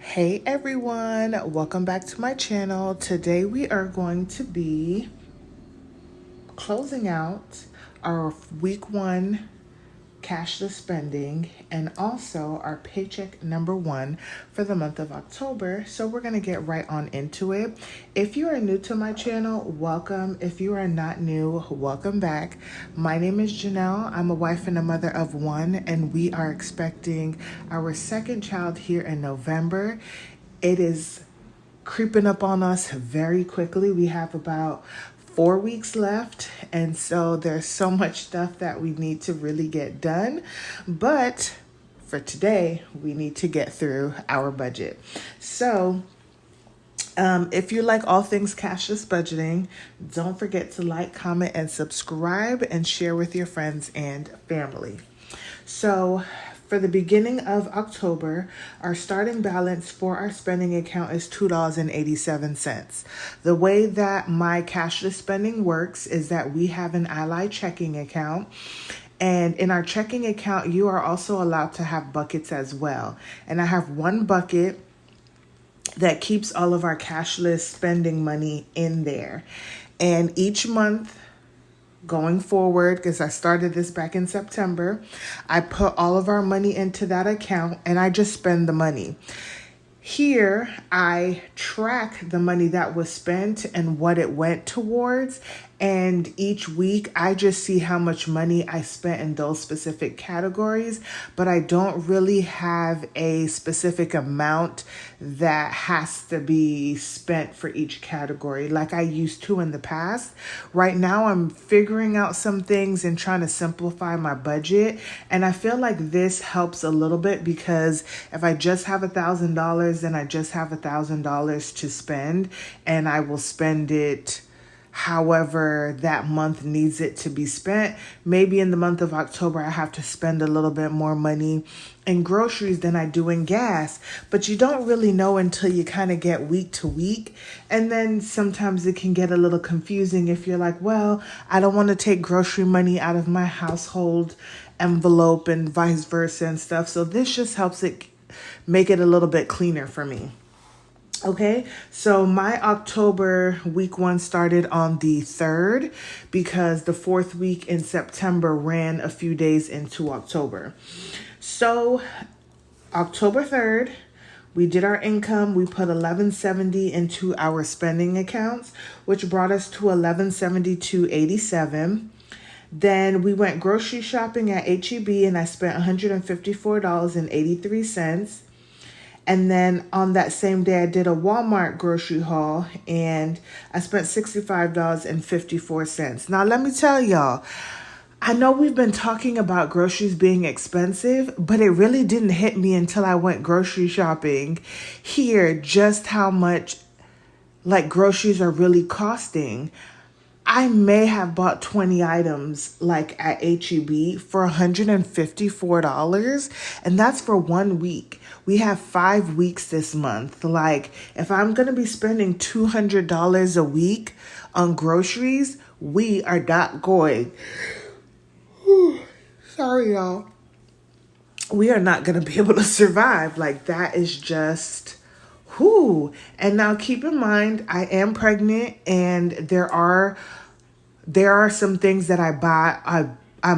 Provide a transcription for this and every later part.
Hey everyone, welcome back to my channel. Today we are going to be closing out our week one cashless spending and also our paycheck number one for the month of October. So we're going to get right on into it. If you are new to my channel, welcome. If you are not new, welcome back. My name is Janelle. I'm a wife and a mother of one, and we are expecting our second child here in November. It is creeping up on us very quickly. We have about 4 weeks left, and so there's so much stuff that we need to really get done. But for today, we need to get through our budget. So if you like all things cashless budgeting, don't forget to like, comment, and subscribe, and share with your friends and family. So for the beginning of October, our starting balance for our spending account is $2.87. The way that my cashless spending works is that we have an Ally checking account. And in our checking account, you are also allowed to have buckets as well. And I have one bucket that keeps all of our cashless spending money in there. And each month, going forward, because I started this back in September, I put all of our money into that account and I just spend the money. Here, I track the money that was spent and what it went towards. And each week, I just see how much money I spent in those specific categories. But I don't really have a specific amount that has to be spent for each category like I used to in the past. Right now, I'm figuring out some things and trying to simplify my budget. And I feel like this helps a little bit because if I just have $1,000, then I just have $1,000 to spend, and I will spend it however that month needs it to be spent. Maybe in the month of October, I have to spend a little bit more money in groceries than I do in gas, but you don't really know until you kind of get week to week. And then sometimes it can get a little confusing if you're like, well, I don't want to take grocery money out of my household envelope and vice versa and stuff. So this just helps it make it a little bit cleaner for me. Okay, so my October week one started on the 3rd because the 4th week in September ran a few days into October. So October 3rd, we did our income. We put $11.70 into our spending accounts, which brought us to $1172.87. Then we went grocery shopping at H-E-B and I spent $154.83. And then on that same day, I did a Walmart grocery haul and I spent $65.54. Now, let me tell y'all, I know we've been talking about groceries being expensive, but it really didn't hit me until I went grocery shopping here just how much like groceries are really costing. I may have bought 20 items like at H-E-B for $154, and that's for 1 week. We have 5 weeks this month. Like, if I'm going to be spending $200 a week on groceries, we are not going. Sorry, y'all. We are not going to be able to survive. Like, that is just... Whew. And now keep in mind, I am pregnant and there are some things that I'm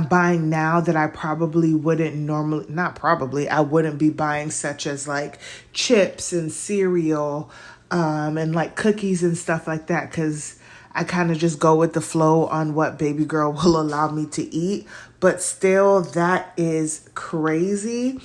buying now that I probably wouldn't normally, not probably, I wouldn't be buying, such as like chips and cereal, and like cookies and stuff like that. 'Cause I kind of just go with the flow on what baby girl will allow me to eat. But still, that is crazy.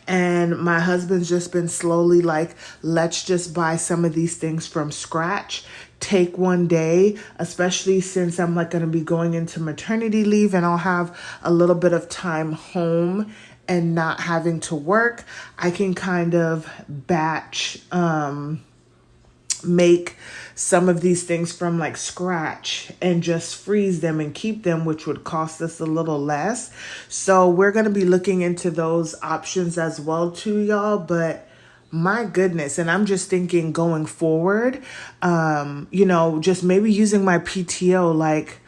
And my husband's just been slowly like, let's just buy some of these things from scratch. Take one day, especially since I'm like going to be going into maternity leave and I'll have a little bit of time home and not having to work. I can kind of batch, make some of these things from like scratch and just freeze them and keep them, which would cost us a little less. So we're going to be looking into those options as well too, y'all. But my goodness. And I'm just thinking going forward, just maybe using my PTO, like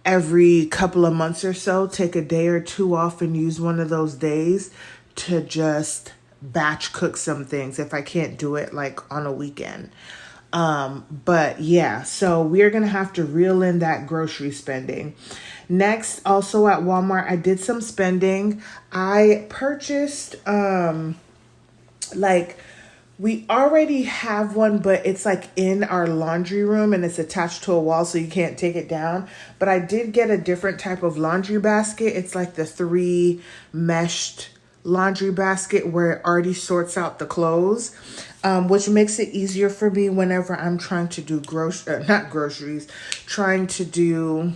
every couple of months or so, take a day or two off and use one of those days to just batch cook some things if I can't do it like on a weekend. But yeah, so we're gonna have to reel in that grocery spending. Next, also at Walmart, I did some spending. I purchased like, we already have one, but it's like in our laundry room and it's attached to a wall so you can't take it down. But I did get a different type of laundry basket. It's like the 3 meshed laundry basket where it already sorts out the clothes, which makes it easier for me whenever I'm trying to do not groceries, trying to do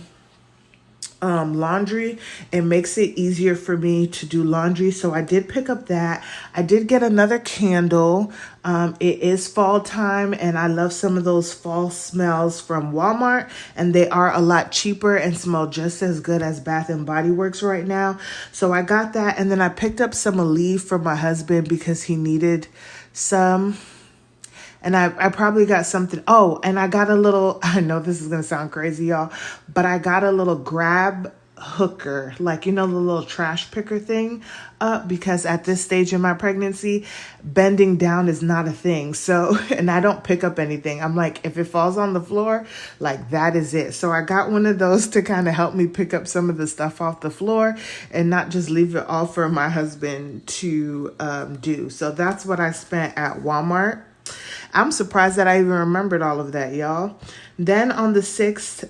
laundry. It makes it easier for me to do laundry. So I did pick up that. I did get another candle. It is fall time and I love some of those fall smells from Walmart, and they are a lot cheaper and smell just as good as Bath and Body Works right now. So I got that, and then I picked up some Aleve for my husband because he needed some. And I probably got something. Oh, and I got a little, I know this is going to sound crazy, y'all, but I got a little grab hooker, like, you know, the little trash picker thing up, because at this stage in my pregnancy, bending down is not a thing. So, and I don't pick up anything. I'm like, if it falls on the floor, like that is it. So I got one of those to kind of help me pick up some of the stuff off the floor and not just leave it all for my husband to do. So that's what I spent at Walmart. I'm surprised that I even remembered all of that, y'all. Then on the 6th,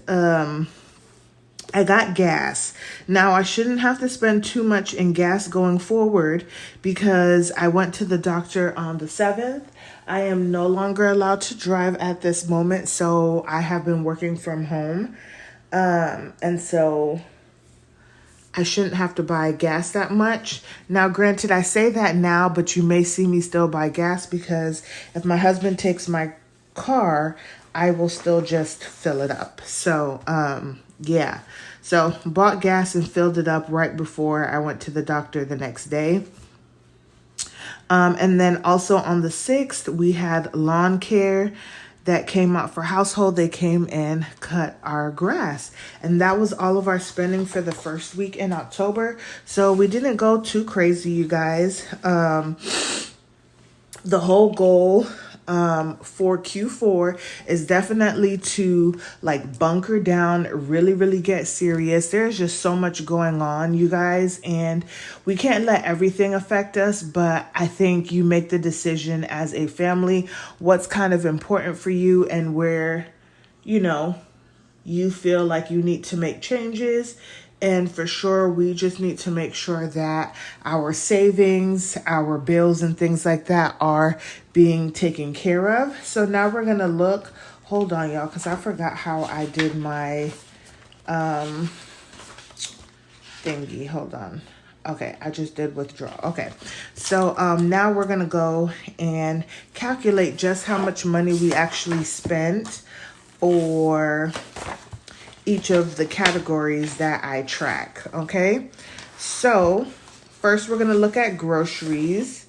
I got gas. Now, I shouldn't have to spend too much in gas going forward because I went to the doctor on the 7th. I am no longer allowed to drive at this moment, so I have been working from home. And so I shouldn't have to buy gas that much. Now, granted, I say that now, but you may see me still buy gas because if my husband takes my car, I will still just fill it up. So, yeah. So, bought gas and filled it up right before I went to the doctor the next day. And then also on the 6th, we had lawn care that came out for household. They came and cut our grass, and that was all of our spending for the first week in October. So we didn't go too crazy, you guys. The whole goal for Q4 is definitely to like bunker down, really get serious. There's just so much going on, you guys, and we can't let everything affect us, but I think you make the decision as a family what's kind of important for you and where, you know, you feel like you need to make changes. And for sure, we just need to make sure that our savings, our bills and things like that are being taken care of. So now we're going to look. Hold on, y'all, because I forgot how I did my thingy. Hold on. Okay, I just did withdraw. Okay, so now we're going to go and calculate just how much money we actually spent for each of the categories that I track, okay? So first we're gonna look at groceries.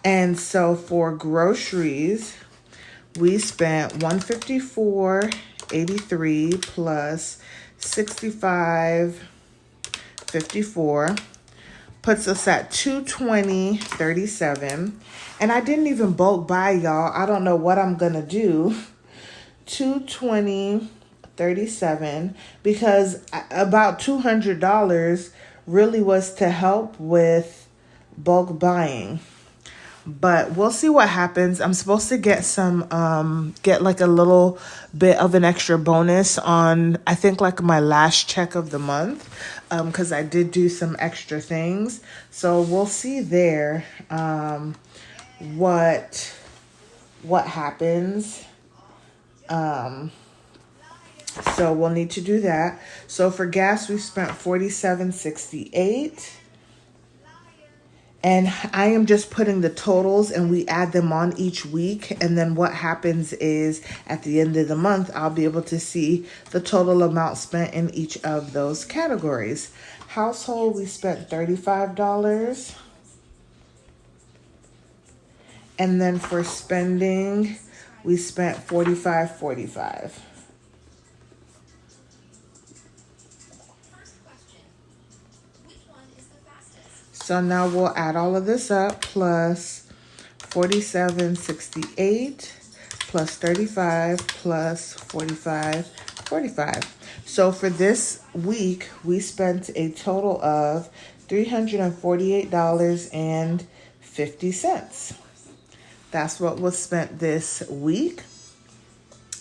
And so for groceries, we spent $154.83 plus $65.54, puts us at $220.37. And I didn't even bulk buy, y'all. I don't know what I'm gonna do. $220.37 because about $200 really was to help with bulk buying. But we'll see what happens. I'm supposed to get some, get like a little bit of an extra bonus on, I think like my last check of the month, because I did do some extra things. So we'll see there what happens. So we'll need to do that. So for gas, we spent $47.68. And I am just putting the totals and we add them on each week. And then what happens is at the end of the month, I'll be able to see the total amount spent in each of those categories. Household, we spent $35. And then for spending, we spent $45.45. So now we'll add all of this up, plus 47.68 plus 35 plus 45.45. So for this week, we spent a total of $348.50. That's what was spent this week.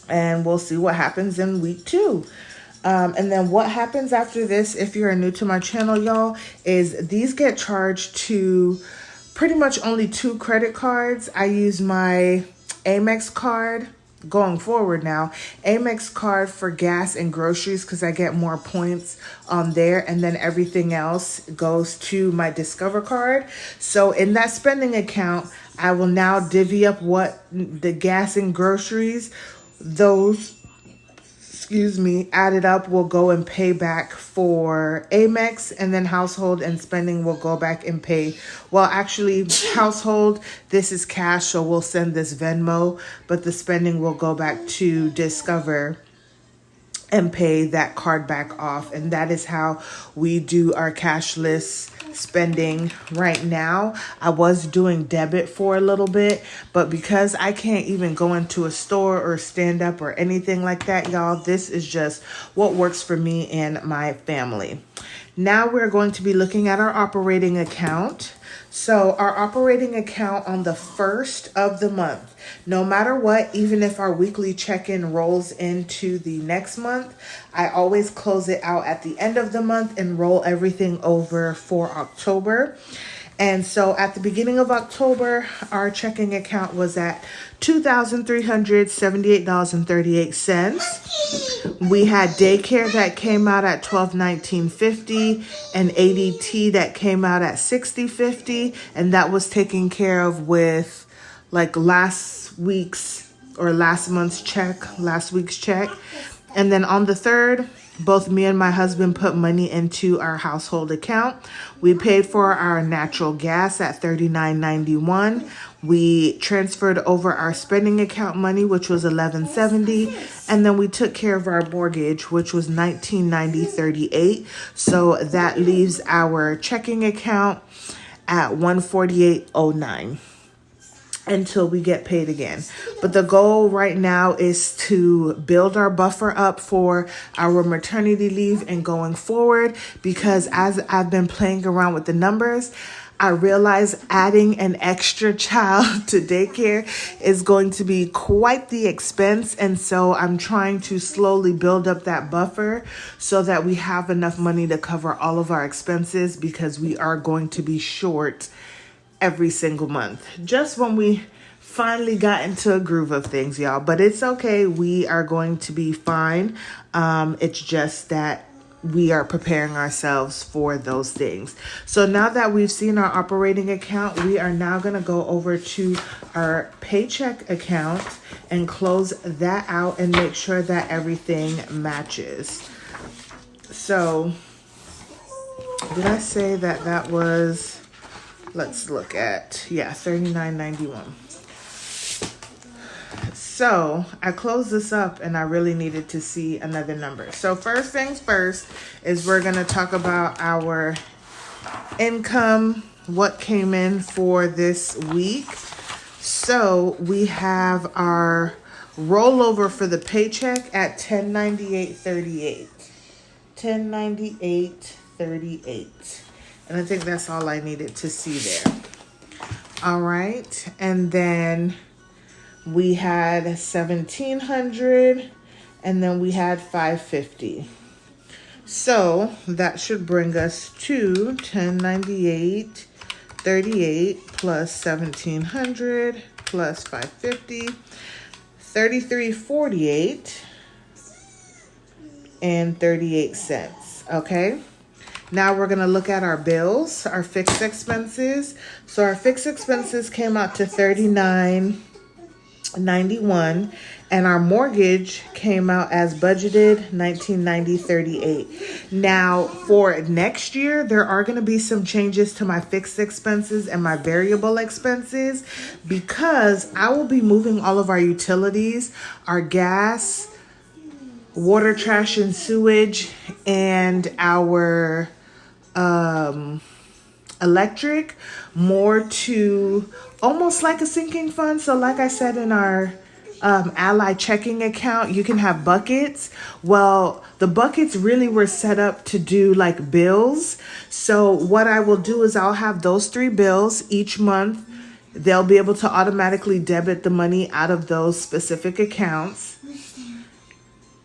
And we'll see what happens in week 2. And then what happens after this, if you're new to my channel, y'all, is these get charged to pretty much only 2 credit cards. I use my Amex card going forward now. Amex card for gas and groceries because I get more points on there. And then everything else goes to my Discover card. So in that spending account, I will now divvy up what the gas and groceries, those added up will go and pay back for Amex, and then household and spending will go back and pay. Well, actually, household, this is cash, so we'll send this Venmo, but the spending will go back to Discover and pay that card back off. And that is how we do our cashless spending right now. I was doing debit for a little bit, but because I can't even go into a store or stand up or anything like that, y'all, this is just what works for me and my family. Now we're going to be looking at our operating account. So our operating account on the 1st of the month, no matter what, even if our weekly check-in rolls into the next month, I always close it out at the end of the month and roll everything over for October. And so at the beginning of October, our checking account was at $2,378.38. We had daycare that came out at $1219.50 and ADT that came out at $60.50, and that was taken care of with like last week's check. And then on the 3rd, both me and my husband put money into our household account. We paid for our natural gas at $39.91. We transferred over our spending account money, which was $11.70, and then we took care of our mortgage, which was $19.90.38. So that leaves our checking account at $148.09. until we get paid again. But the goal right now is to build our buffer up for our maternity leave and going forward, because as I've been playing around with the numbers, I realize adding an extra child to daycare is going to be quite the expense. And so I'm trying to slowly build up that buffer so that we have enough money to cover all of our expenses, because we are going to be short every single month, just when we finally got into a groove of things, y'all. But it's okay. We are going to be fine. It's just that we are preparing ourselves for those things. So now that we've seen our operating account, we are now going to go over to our Paycheck account and close that out and make sure that everything matches. So did I say that that was, let's look at, yeah, $39.91. So I closed this up and I really needed to see another number. So first things first is we're going to talk about our income, what came in for this week. So we have our rollover for the paycheck at $1098.38. $1098.38. And I think that's all I needed to see there. All right. And then we had $1,700, and then we had $550. So that should bring us to $1098.38 plus $1,700 plus $550, $33.48 and 38 cents. Okay. Now we're going to look at our bills, our fixed expenses. So our fixed expenses came out to $39.91, and our mortgage came out as budgeted $1990.38. Now for next year, there are going to be some changes to my fixed expenses and my variable expenses, because I will be moving all of our utilities, our gas, water, trash, and sewage, and our electric, more to almost like a sinking fund. So like I said in our Ally checking account, you can have buckets. Well, the buckets really were set up to do like bills. So what I will do is I'll have those 3 bills each month. They'll be able to automatically debit the money out of those specific accounts.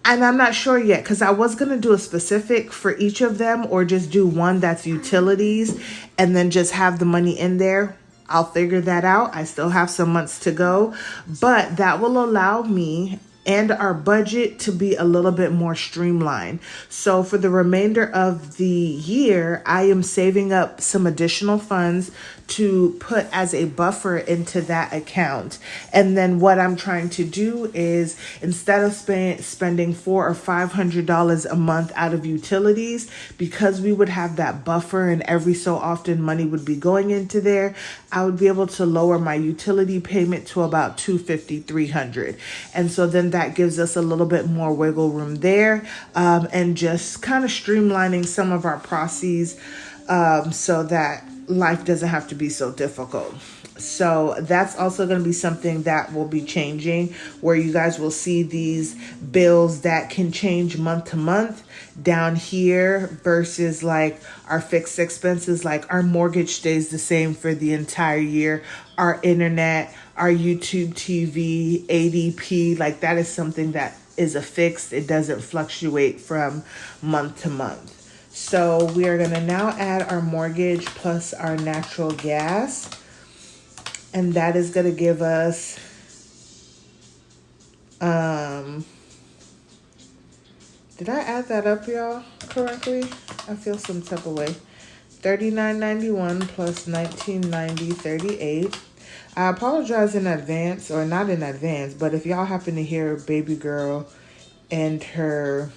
And I'm not sure yet because I was going to do a specific for each of them or just do one that's utilities and then just have the money in there. I'll figure that out. I still have some months to go, but that will allow me and our budget to be a little bit more streamlined. So for the remainder of the year, I am saving up some additional funds to put as a buffer into that account. And then what I'm trying to do is instead of spending $400 or $500 a month out of utilities, because we would have that buffer and every so often money would be going into there, I would be able to lower my utility payment to about $250, $300. And so then that gives us a little bit more wiggle room there, and just kind of streamlining some of our processes so that life doesn't have to be so difficult. So that's also going to be something that will be changing, where you guys will see these bills that can change month to month down here versus like our fixed expenses. Like our mortgage stays the same for the entire year. Our internet, our YouTube TV, ADP, like that is something that is a fixed. It doesn't fluctuate from month to month. So we are going to now add our mortgage plus our natural gas. And that is going to give us, did I add that up, y'all, correctly? I feel some type of way. $39.91 plus $19.90.38. I apologize in advance, or not in advance, but if y'all happen to hear baby girl and her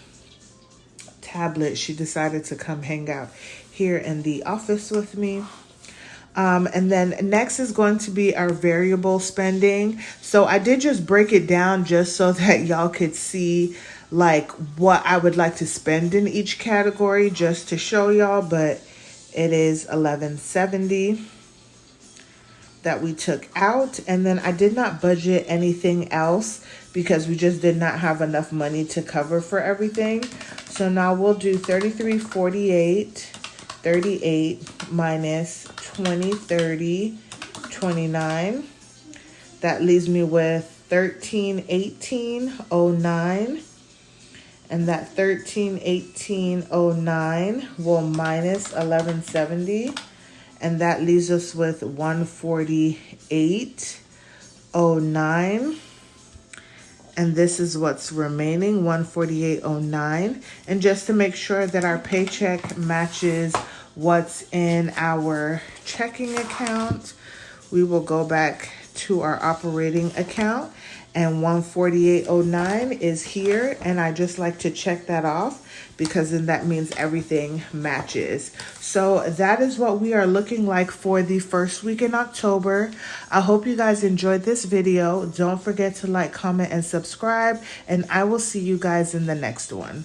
tablet, she decided to come hang out here in the office with me. And then next is going to be our variable spending. So I did just break it down just so that y'all could see like what I would like to spend in each category, just to show y'all, but it is $11.70 that we took out. And then I did not budget anything else because we just did not have enough money to cover for everything. So now we'll do $33.48.38 minus $20.30.29. That leaves me with $13.18.09. And that $13.18.09 will minus $11.70. And that leaves us with $148.09. And this is what's remaining, $148.09. And just to make sure that our paycheck matches what's in our checking account, we will go back to our operating account, and $148.09 is here, and I just like to check that off because then that means everything matches. So that is what we are looking like for the first week in October. I hope you guys enjoyed this video. Don't forget to like, comment, and subscribe, and I will see you guys in the next one.